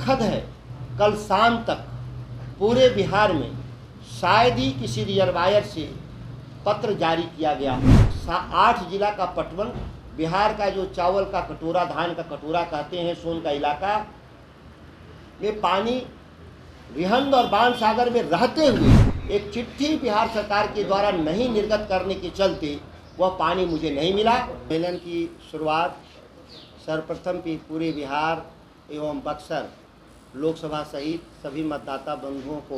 दुखद है, कल शाम तक पूरे बिहार में शायद ही किसी रिजर्वायर से पत्र जारी किया गया। 8 जिला का पटवन, बिहार का जो चावल का कटोरा, धान का कटोरा कहते हैं, सोन का इलाका में पानी रिहंद और बाणसागर में रहते हुए एक चिट्ठी बिहार सरकार के द्वारा नहीं निर्गत करने के चलते वह पानी मुझे नहीं मिला। सम्मेलन की शुरुआत सर्वप्रथम पूरे बिहार एवं बक्सर लोकसभा सहित सभी मतदाता बंधुओं को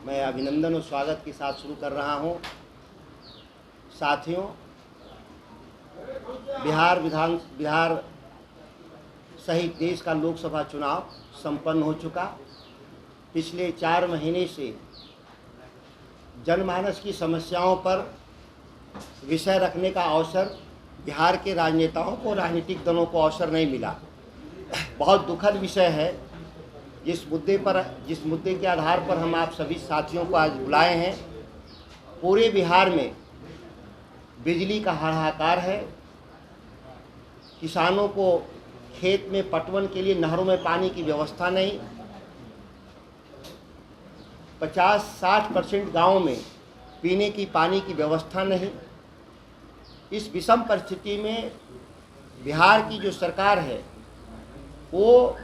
मैं अभिनंदन और स्वागत के साथ शुरू कर रहा हूं। साथियों, बिहार सहित देश का लोकसभा चुनाव संपन्न हो चुका। पिछले 4 महीने से जनमानस की समस्याओं पर विषय रखने का अवसर बिहार के राजनेताओं को, राजनीतिक दलों को अवसर नहीं मिला। बहुत दुखद विषय है। जिस मुद्दे के आधार पर हम आप सभी साथियों को आज बुलाए हैं, पूरे बिहार में बिजली का हाहाकार है। किसानों को खेत में पटवन के लिए नहरों में पानी की व्यवस्था नहीं। 50-60% गाँव में पीने की पानी की व्यवस्था नहीं। इस विषम परिस्थिति में बिहार की जो सरकार है वो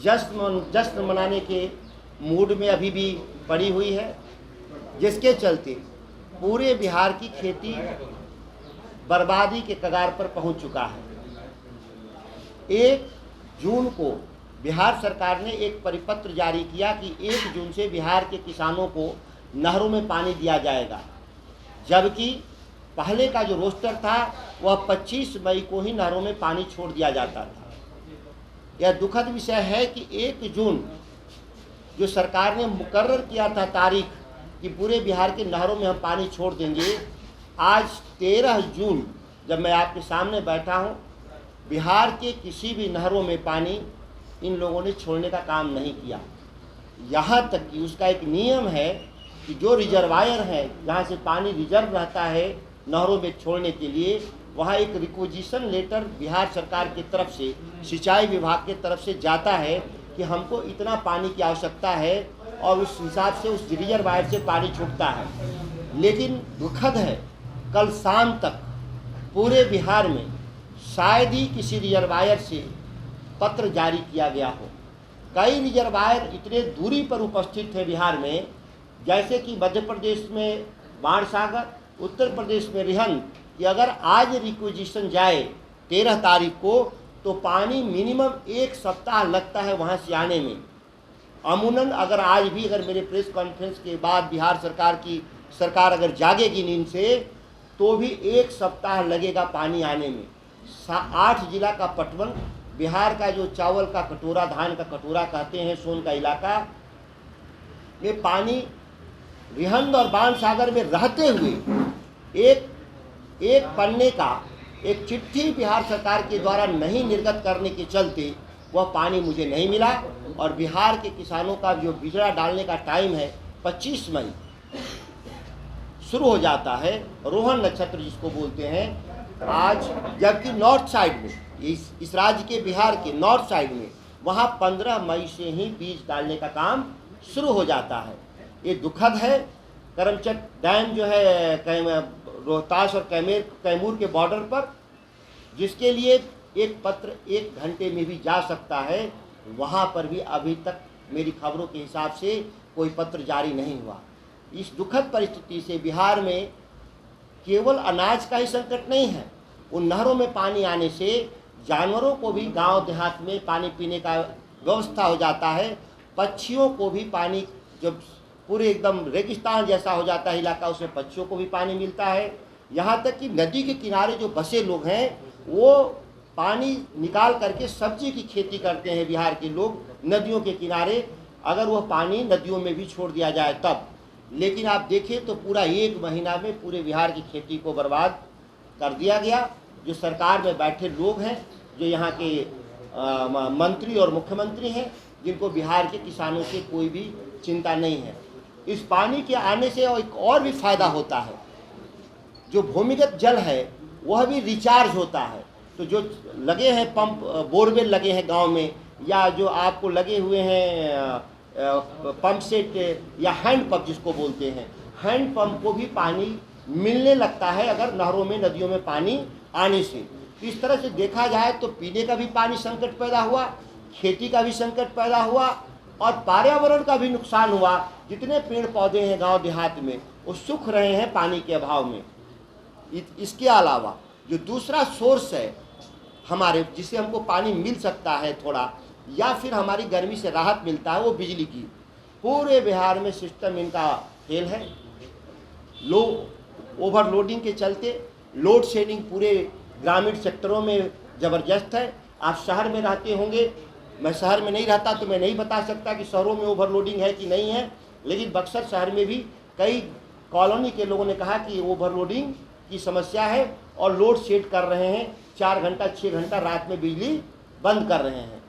जश्न मनाने के मूड में अभी भी पड़ी हुई है, जिसके चलते पूरे बिहार की खेती बर्बादी के कगार पर पहुंच चुका है। 1 जून को बिहार सरकार ने एक परिपत्र जारी किया कि 1 जून से बिहार के किसानों को नहरों में पानी दिया जाएगा, जबकि पहले का जो रोस्टर था वह 25 मई को ही नहरों में पानी छोड़ दिया जाता था। यह दुखद विषय है कि 1 जून जो सरकार ने मुकर्रर किया था तारीख कि पूरे बिहार के नहरों में हम पानी छोड़ देंगे, आज 13 जून जब मैं आपके सामने बैठा हूं, बिहार के किसी भी नहरों में पानी इन लोगों ने छोड़ने का काम नहीं किया। यहाँ तक कि उसका एक नियम है कि जो रिजर्वायर है, जहाँ से पानी रिजर्व रहता है नहरों में छोड़ने के लिए, वहाँ एक रिक्वेजिशन लेटर बिहार सरकार की तरफ से, सिंचाई विभाग की तरफ से जाता है कि हमको इतना पानी की आवश्यकता है और उस हिसाब से उस रिजर्वायर से पानी छूटता है। लेकिन दुखद है, कल शाम तक पूरे बिहार में शायद ही किसी रिजर्वायर से पत्र जारी किया गया हो। कई रिजर्वायर इतने दूरी पर उपस्थित है बिहार में, जैसे कि मध्य प्रदेश में बाणसागर, उत्तर प्रदेश में रिहंद, कि अगर आज रिक्वेजिशन जाए 13 तारीख को तो पानी मिनिमम 1 सप्ताह लगता है वहाँ से आने में। अमूमन अगर आज भी मेरे प्रेस कॉन्फ्रेंस के बाद बिहार सरकार अगर जागेगी नींद से तो भी 1 सप्ताह लगेगा पानी आने में। 8 जिला का पटवन, बिहार का जो चावल का कटोरा, धान का कटोरा कहते हैं, सोन का इलाका में पानी रिहंद और बाणसागर में रहते हुए एक पन्ने का एक चिट्ठी बिहार सरकार के द्वारा नहीं निर्गत करने के चलते वह पानी मुझे नहीं मिला। और बिहार के किसानों का जो बिजड़ा डालने का टाइम है 25 मई शुरू हो जाता है, रोहन नक्षत्र जिसको बोलते हैं आज, जबकि नॉर्थ साइड में, इस राज्य के बिहार के नॉर्थ साइड में, वहाँ 15 मई से ही बीज डालने का काम शुरू हो जाता है। ये दुखद है। करमचट डैम जो है रोहतास और कैमूर के बॉर्डर पर, जिसके लिए एक पत्र 1 घंटे में भी जा सकता है, वहाँ पर भी अभी तक मेरी खबरों के हिसाब से कोई पत्र जारी नहीं हुआ। इस दुखद परिस्थिति से बिहार में केवल अनाज का ही संकट नहीं है, उन नहरों में पानी आने से जानवरों को भी गांव देहात में पानी पीने का व्यवस्था हो जाता है। पक्षियों को भी पानी, जब पूरे एकदम रेगिस्तान जैसा हो जाता है इलाका, उसमें पक्षियों को भी पानी मिलता है। यहाँ तक कि नदी के किनारे जो बसे लोग हैं वो पानी निकाल करके सब्जी की खेती करते हैं। बिहार के लोग नदियों के किनारे, अगर वह पानी नदियों में भी छोड़ दिया जाए तब। लेकिन आप देखें तो पूरा 1 महीना में पूरे बिहार की खेती को बर्बाद कर दिया गया। जो सरकार में बैठे लोग हैं, जो यहाँ के मंत्री और मुख्यमंत्री हैं, जिनको बिहार के किसानों से कोई भी चिंता नहीं है। इस पानी के आने से एक और भी फायदा होता है, जो भूमिगत जल है वह भी रिचार्ज होता है। तो जो लगे हैं पंप, बोरवेल लगे हैं गांव में, या जो आपको लगे हुए हैं पंप सेट या हैंड पंप जिसको बोलते हैं, हैंड पंप को भी पानी मिलने लगता है अगर नहरों में नदियों में पानी आने से। तो इस तरह से देखा जाए तो पीने का भी पानी संकट पैदा हुआ, खेती का भी संकट पैदा हुआ और पर्यावरण का भी नुकसान हुआ। जितने पेड़ पौधे हैं गांव देहात में वो सूख रहे हैं पानी के अभाव में। इसके अलावा जो दूसरा सोर्स है हमारे, जिससे हमको पानी मिल सकता है थोड़ा या फिर हमारी गर्मी से राहत मिलता है, वो बिजली की। पूरे बिहार में सिस्टम इनका फेल है। ओवरलोडिंग के चलते लोड शेडिंग पूरे ग्रामीण सेक्टरों में ज़बरदस्त है। आप शहर में रहते होंगे, मैं शहर में नहीं रहता तो मैं नहीं बता सकता कि शहरों में ओवरलोडिंग है कि नहीं है, लेकिन बक्सर शहर में भी कई कॉलोनी के लोगों ने कहा कि ओवरलोडिंग की समस्या है और लोड शेड कर रहे हैं। 4 घंटा 6 घंटा रात में बिजली बंद कर रहे हैं।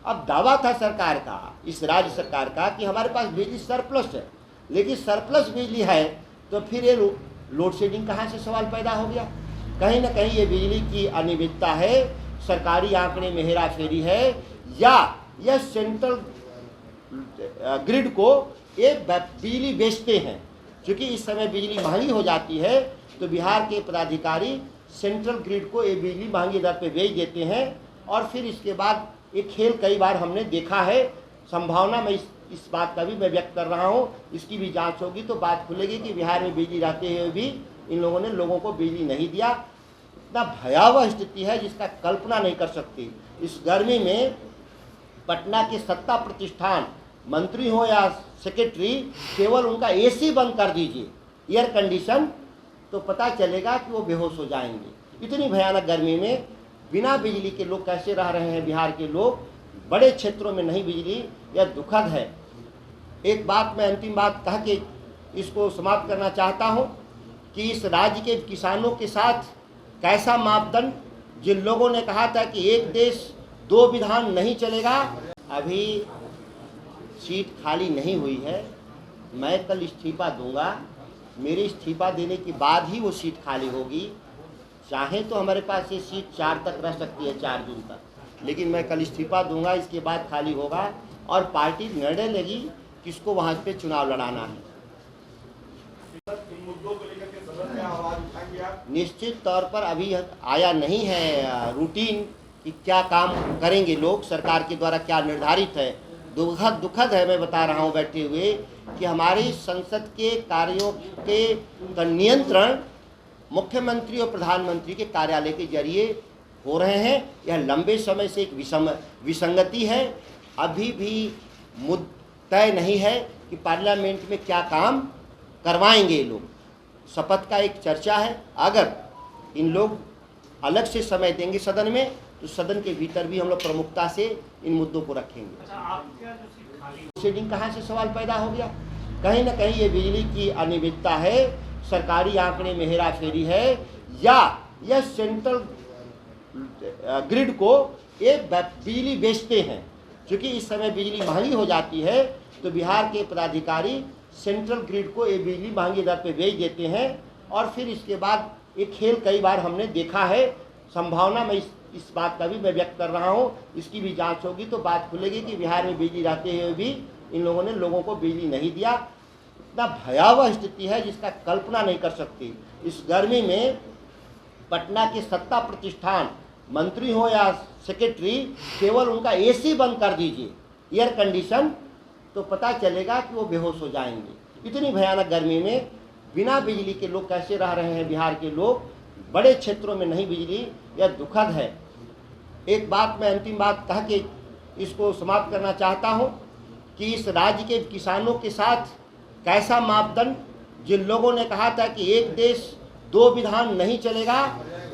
अब दावा था सरकार का, इस राज्य सरकार का, कि हमारे पास बिजली सरप्लस है, लेकिन सरप्लस बिजली है तो फिर ये लोड शेडिंग कहाँ से सवाल पैदा हो गया। कहीं ना कहीं ये बिजली की अनियमितता है, सरकारी आंकड़े में हेरा फेरी है, या यह सेंट्रल ग्रिड को एक बिजली बेचते हैं। क्योंकि इस समय बिजली महंगी हो जाती है तो बिहार के पदाधिकारी सेंट्रल ग्रिड को ये बिजली महंगी दर पे बेच देते हैं और फिर इसके बाद एक खेल कई बार हमने देखा है। संभावना मैं इस बात का भी मैं व्यक्त कर रहा हूँ, इसकी भी जांच होगी तो बात खुलेगी कि बिहार में बिजली रहते हुए भी इन लोगों ने लोगों को बिजली नहीं दिया। इतना भयावह स्थिति है जिसका कल्पना नहीं कर सकती। इस गर्मी में पटना के सत्ता प्रतिष्ठान मंत्री हो या सेक्रेटरी, केवल उनका एसी बंद कर दीजिए, एयर कंडीशन, तो पता चलेगा कि वो बेहोश हो जाएंगे। इतनी भयानक गर्मी में बिना बिजली के लोग कैसे रह रहे हैं बिहार के लोग। बड़े क्षेत्रों में नहीं बिजली, यह दुखद है। एक बात मैं अंतिम बात कह के इसको समाप्त करना चाहता हूँ कि इस राज्य के किसानों के साथ कैसा मापदंड, जिन लोगों ने कहा था कि एक देश दो विधान नहीं चलेगा, अभी सीट खाली नहीं हुई है। मैं कल इस्तीफा दूंगा, मेरे इस्तीफा देने के बाद ही वो सीट खाली होगी। चाहे तो हमारे पास ये सीट 4 तक रह सकती है, 4 जून तक, लेकिन मैं कल इस्तीफा दूंगा, इसके बाद खाली होगा और पार्टी निर्णय लेगी किसको वहाँ पे चुनाव लड़ाना है। निश्चित तौर पर अभी आया नहीं है रूटीन कि क्या काम करेंगे लोग, सरकार के द्वारा क्या निर्धारित है। दुखद है, मैं बता रहा हूँ बैठे हुए, कि हमारी संसद के कार्यों के नियंत्रण मुख्यमंत्री और प्रधानमंत्री के कार्यालय के जरिए हो रहे हैं। यह लंबे समय से एक विसंगति है। अभी भी तय नहीं है कि पार्लियामेंट में क्या काम करवाएंगे लोग। शपथ का एक चर्चा है, अगर इन लोग अलग से समय देंगे सदन में तो सदन के भीतर भी हम लोग प्रमुखता से इन मुद्दों को रखेंगे। शेडिंग कहाँ से सवाल पैदा हो गया। कहीं ना कहीं ये बिजली की अनियमितता है, सरकारी आंकड़े में हेरा फेरी है, या यह सेंट्रल ग्रिड को एक बिजली बेचते हैं। क्योंकि इस समय बिजली महंगी हो जाती है तो बिहार के पदाधिकारी सेंट्रल ग्रिड को ये बिजली महंगी दर पे बेच देते हैं और फिर इसके बाद एक खेल कई बार हमने देखा है। संभावना मैं इस बात का भी मैं व्यक्त कर रहा हूँ, इसकी भी जांच होगी तो बात खुलेगी कि बिहार में बिजली रहते हुए भी इन लोगों ने लोगों को बिजली नहीं दिया। इतना भयावह स्थिति है जिसका कल्पना नहीं कर सकती। इस गर्मी में पटना के सत्ता प्रतिष्ठान मंत्री हो या सेक्रेटरी, केवल उनका एसी बंद कर दीजिए, एयर कंडीशन, तो पता चलेगा कि वो बेहोश हो जाएंगे। इतनी भयानक गर्मी में बिना बिजली के लोग कैसे रह रहे हैं बिहार के लोग। बड़े क्षेत्रों में नहीं बिजली, यह दुखद है। एक बात मैं अंतिम बात कह के इसको समाप्त करना चाहता हूँ कि इस राज्य के किसानों के साथ कैसा मापदंड, जिन लोगों ने कहा था कि एक देश दो विधान नहीं चलेगा,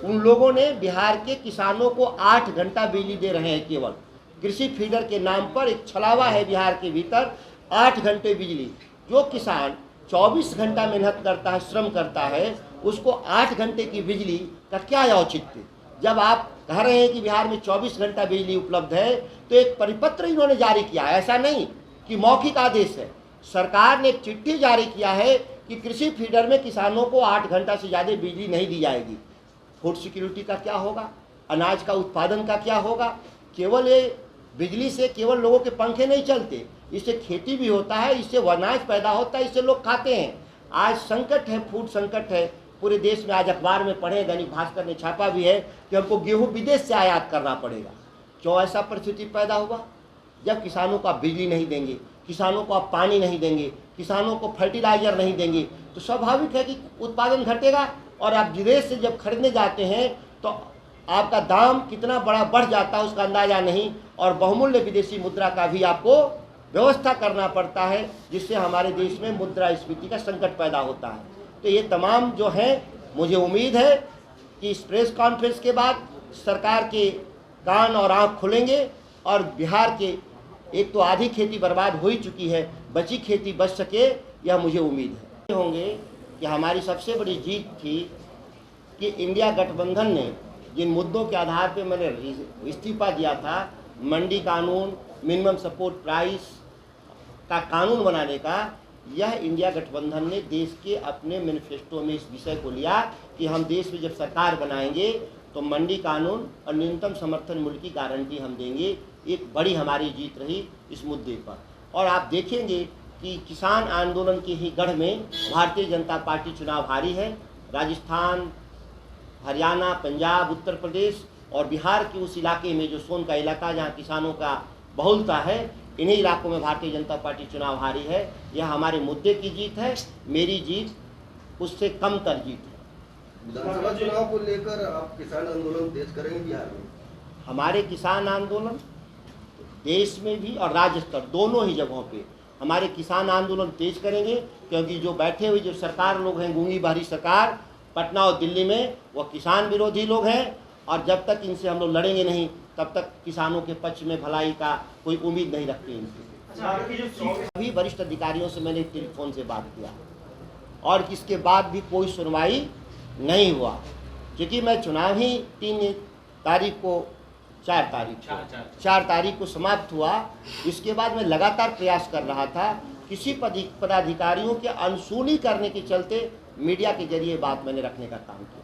उन लोगों ने बिहार के किसानों को 8 घंटा बिजली दे रहे हैं। केवल कृषि फीडर के नाम पर एक छलावा है बिहार के भीतर। 8 घंटे बिजली, जो किसान 24 घंटा मेहनत करता है, श्रम करता है, उसको 8 घंटे की बिजली का क्या औचित्य। जब आप कह रहे हैं कि बिहार में 24 घंटा बिजली उपलब्ध है तो एक परिपत्र इन्होंने जारी किया है, ऐसा नहीं कि मौखिक आदेश है। सरकार ने एक चिट्ठी जारी किया है कि कृषि फीडर में किसानों को 8 घंटा से ज़्यादा बिजली नहीं दी जाएगी। फूड सिक्योरिटी का क्या होगा, अनाज का उत्पादन का क्या होगा। केवल ये बिजली से केवल लोगों के पंखे नहीं चलते, इससे खेती भी होता है, इससे अनाज पैदा होता है, इससे लोग खाते हैं। आज संकट है, फूड संकट है पूरे देश में। आज अखबार में पढ़े, दैनिक भास्कर ने छापा भी है कि हमको गेहूं विदेश से आयात करना पड़ेगा। क्यों ऐसा परिस्थिति पैदा हुआ? जब किसानों को आप बिजली नहीं देंगे, किसानों को आप पानी नहीं देंगे, किसानों को फर्टिलाइजर नहीं देंगे, तो स्वाभाविक है कि उत्पादन घटेगा। और आप विदेश से जब खरीदने जाते हैं तो आपका दाम कितना बड़ा बढ़ जाता है उसका अंदाज़ा नहीं, और बहुमूल्य विदेशी मुद्रा का भी आपको व्यवस्था करना पड़ता है, जिससे हमारे देश में मुद्रास्फीति का संकट पैदा होता है। तो ये तमाम जो है, मुझे उम्मीद है कि इस प्रेस कॉन्फ्रेंस के बाद सरकार के कान और आँख खुलेंगे और बिहार के एक तो आधी खेती बर्बाद हो ही चुकी है, बची खेती बच सके, यह मुझे उम्मीद है। होंगे कि हमारी सबसे बड़ी जीत थी कि इंडिया गठबंधन ने जिन मुद्दों के आधार पर मैंने इस्तीफा दिया था, मंडी कानून, मिनिमम सपोर्ट प्राइस का कानून बनाने का, यह इंडिया गठबंधन ने देश के अपने मैनिफेस्टो में इस विषय को लिया कि हम देश में जब सरकार बनाएंगे तो मंडी कानून और न्यूनतम समर्थन मूल्य की गारंटी हम देंगे। एक बड़ी हमारी जीत रही इस मुद्दे पर। और आप देखेंगे कि किसान आंदोलन के ही गढ़ में भारतीय जनता पार्टी चुनाव हारी है। राजस्थान, हरियाणा, पंजाब, उत्तर प्रदेश और बिहार के उस इलाके में जो सोन का इलाका जहाँ किसानों का बहुलता है, इन्हीं इलाकों में भारतीय जनता पार्टी चुनाव हारी है। यह हमारे मुद्दे की जीत है, मेरी जीत उससे कम तर जीत है। विधानसभा चुनाव को लेकर आप किसान आंदोलन तेज करेंगे बिहार में? हमारे किसान आंदोलन देश में भी और राज्य स्तर दोनों ही जगहों पे हमारे किसान आंदोलन तेज करेंगे, क्योंकि जो बैठे हुए जो सरकार लोग हैं, गूंगी बहरी सरकार पटना और दिल्ली में, वो किसान विरोधी लोग हैं। और जब तक इनसे हम लोग लड़ेंगे नहीं, तब तक किसानों के पक्ष में भलाई का कोई उम्मीद नहीं रखते इनसे। अभी वरिष्ठ अधिकारियों से मैंने टेलीफोन से बात किया और इसके बाद भी कोई सुनवाई नहीं हुआ, क्योंकि मैं चुनाव ही 4 तारीख को समाप्त हुआ। इसके बाद मैं लगातार प्रयास कर रहा था, किसी पदाधिकारियों के अनसुनी करने के चलते मीडिया के जरिए बात मैंने रखने का काम किया।